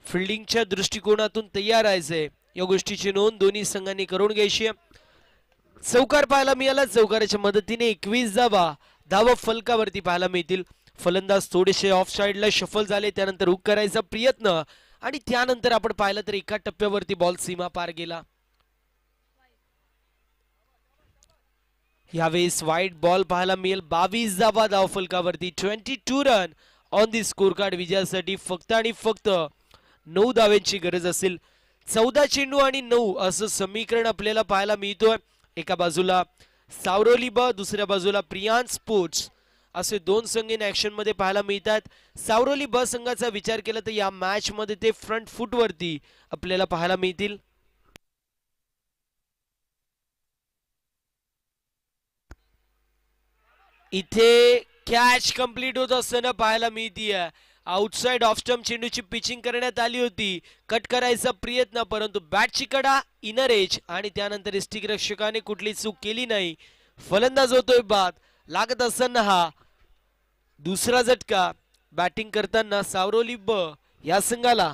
फिल्डिंगच्या दृष्टिकोनातून तयार राहायचंय, या गोष्टीची नोंद दोन्ही संघांनी करून घ्यायची आहे. चौकार पाहायला मिळाला, चौकाराच्या मदतीने 21 धावा फलकावरती पाहायला मिळतील. फलंदाज थोडेसे ऑफ साइडला शफल झाले, त्यानंतर हुक करायचा प्रयत्न आणि त्यानंतर आपण पाहिलं तर एका टप्प्यावरती बॉल सीमा पार गेला. यावेळेस वाईट बॉल पाहायला मिळेल. 22 धाव फलकावरती, 22 run on the score card. विजयासाठी फक्त आणि फक्त 9 धावांची गरज असेल. 14 चेंडू आणि 9 असं समीकरण आपल्याला पाहायला मिळतोय. एका बाजूला सावरोली ब, दुसऱ्या बाजूला प्रियांश स्पोर्ट्स असे दोन संघ इन ऍक्शन मध्ये पाहायला मिळतात. सावरोली ब संघाचा विचार केला तर या मॅच मध्ये ते फ्रंट फुट वरती आपल्याला पाहायला मिळतील. इथे कॅच कंप्लीट होत असताना पाहायला मिळतीये. आउटसाइड ऑफ स्टंप चेंडूची पिचिंग करण्यात आली होती, कट करायचा प्रयत्न, परंतु बॅटची कडा इनर एज आणि त्यानंतर यष्टिरक्षकाने कुठली चूक केली नाही. फलंदाज होतोय बाद. लागत असताना हा दुसरा झटका बॅटिंग करताना सावरोली ब या संघाला.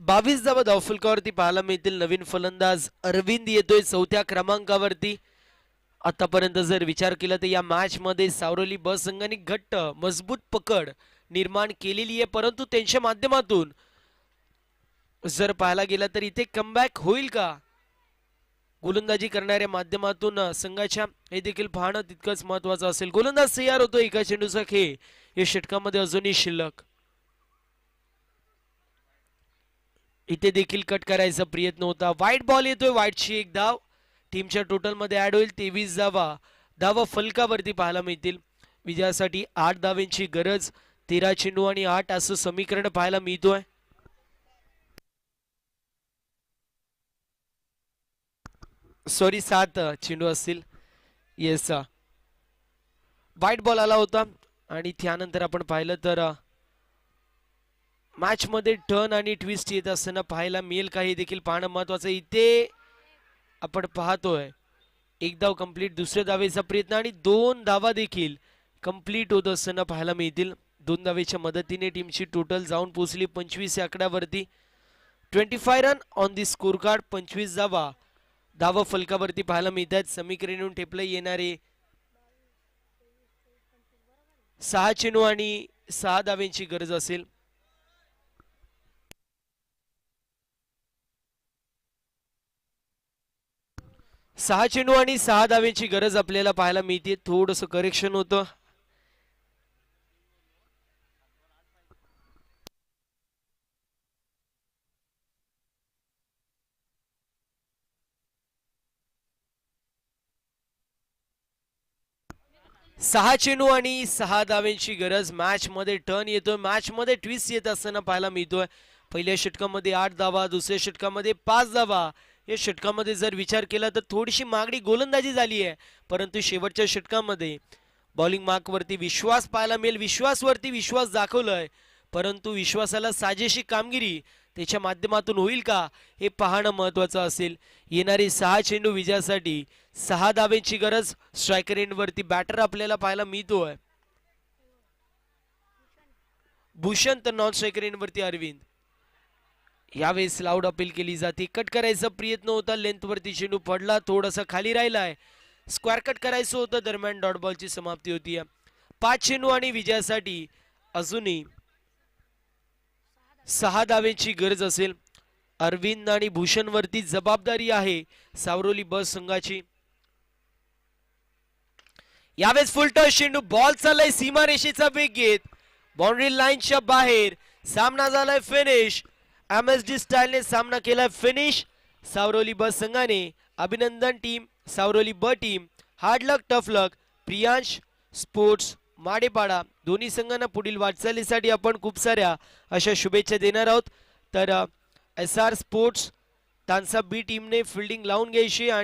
बावीस धावा फलकावरती पाहायला मिळतील. नवीन फलंदाज अरविंद येतोय चौथ्या क्रमांकावरती. आतापर्यंत जर विचार केला तर या मॅच मध्ये सावरोली ब संघाने घट्ट मजबूत पकड निर्माण केलेली आहे, परंतु त्यांच्या माध्यमातून जर पाहायला गेला तर इथे कमबॅक होईल का गोलंदाजी करणाऱ्या माध्यमातून संघाच्या, हे देखील पाहणं तितकंच महत्वाचं असेल. गोलंदाज तयार होतो, एका चेंडूचा खेळ या षटकामध्ये अजूनही शिल्लक. इथे देखील कट करायचा प्रयत्न होता. वाईट बॉल येतोय, वाईटची एक धाव टीमच्या टोटल मध्ये ऍड होईल. 23 धावा फलकावरती पाहायला मिळतील. विजयासाठी 8 धावांची गरज. 13 चेंडू आणि 8 असं समीकरण पाहायला मिळतोय. सॉरी 7 चेंडू असतील. येस, वाईट बॉल आला होता आणि त्यानंतर आपण पाहिलं तर मॅच मध्ये टर्न आणि ट्विस्ट येत असताना पाहायला मिळेल का हे देखील पाहणं महत्वाचं. इथे आपण पाहतोय एक धाव कंप्लीट, दुसऱ्या धावेचा प्रयत्न आणि 2 धावा देखील कंप्लीट होत असताना पाहायला मिळतील. 2 धावेच्या मदतीने टीमची टोटल जाऊन पोहोचली 25 या आकड्यावरती. 25 run on the score card. 25 धावा फलकावरती पाहायला मिळतात. समीकरण ठेपलं येणारे 6 चेंडू आणि 6 धावांची गरज असेल. 6 चेंडू आणि 6 धावांची गरज आपल्याला पाहायला मिळते. थोडस करेक्शन होतं. सहा चेंडू आणि 6 धावांची गरज. मॅच मध्ये टर्न येतोय, मॅच मध्ये ट्विस्ट येत असताना पाहायला मिळतोय. पहिल्या षटकामध्ये 8 धावा, दुसऱ्या षटकामध्ये 5 धावा. या षटकामध्ये जर विचार केला तर थोडीशी मागणी गोलंदाजी झाली आहे, परंतु शेवटच्या षटकामध्ये बॉलिंग मार्क वरती विश्वास पाहायला मिळेल. विश्वासवरती विश्वास दाखवलाय, परंतु विश्वासाला साजेशी कामगिरी त्याच्या माध्यमातून होईल का हे पाहणं महत्वाचं असेल. येणारी 6 चेंडू विजयासाठी 6 धावांची गरज. स्ट्रायकर एंड वरती बॅटर आपल्याला पाहायला मिळतोय भूषण, तर नॉन स्ट्रायकर एंड वरती अरविंद. यावेळेस लाऊड अपील केली जाते. कट करायचा प्रयत्न होता, लेंथ वरती चेंडू पडला, थोडासा खाली राहिलाय. स्क्वेअर कट करायचं होतं, दरम्यान डॉट बॉलची समाप्ती होती. 5 चेंडू आणि विजयासाठी अजूनही 6 धावेची गरज असेल. अरविंद आणि भूषण वरती जबाबदारी आहे सावरोली बस संघाची. यावेळेस फुल टच चेंडू, बॉल चाललाय सीमारेषेचा वेग घेत बाउंड्री लाईनच्या बाहेर. सामना झालाय फिनिश. MSD स्टाईलने सामना केला फिनिश. सावरोली ब संघाने अभिनंदन टीम, सावरोली ब टीम हार्ड लक टफ लक. प्रियांश स्पोर्ट्स माडेपाडा दोन्ही संघांना पुढील वाटचालीसाठी आपण खूप साऱ्या अशा शुभेच्छा देणार आहोत. तर एस आर स्पोर्ट्स तानसा बी टीमने फिल्डिंग लावून घ्यायची आणि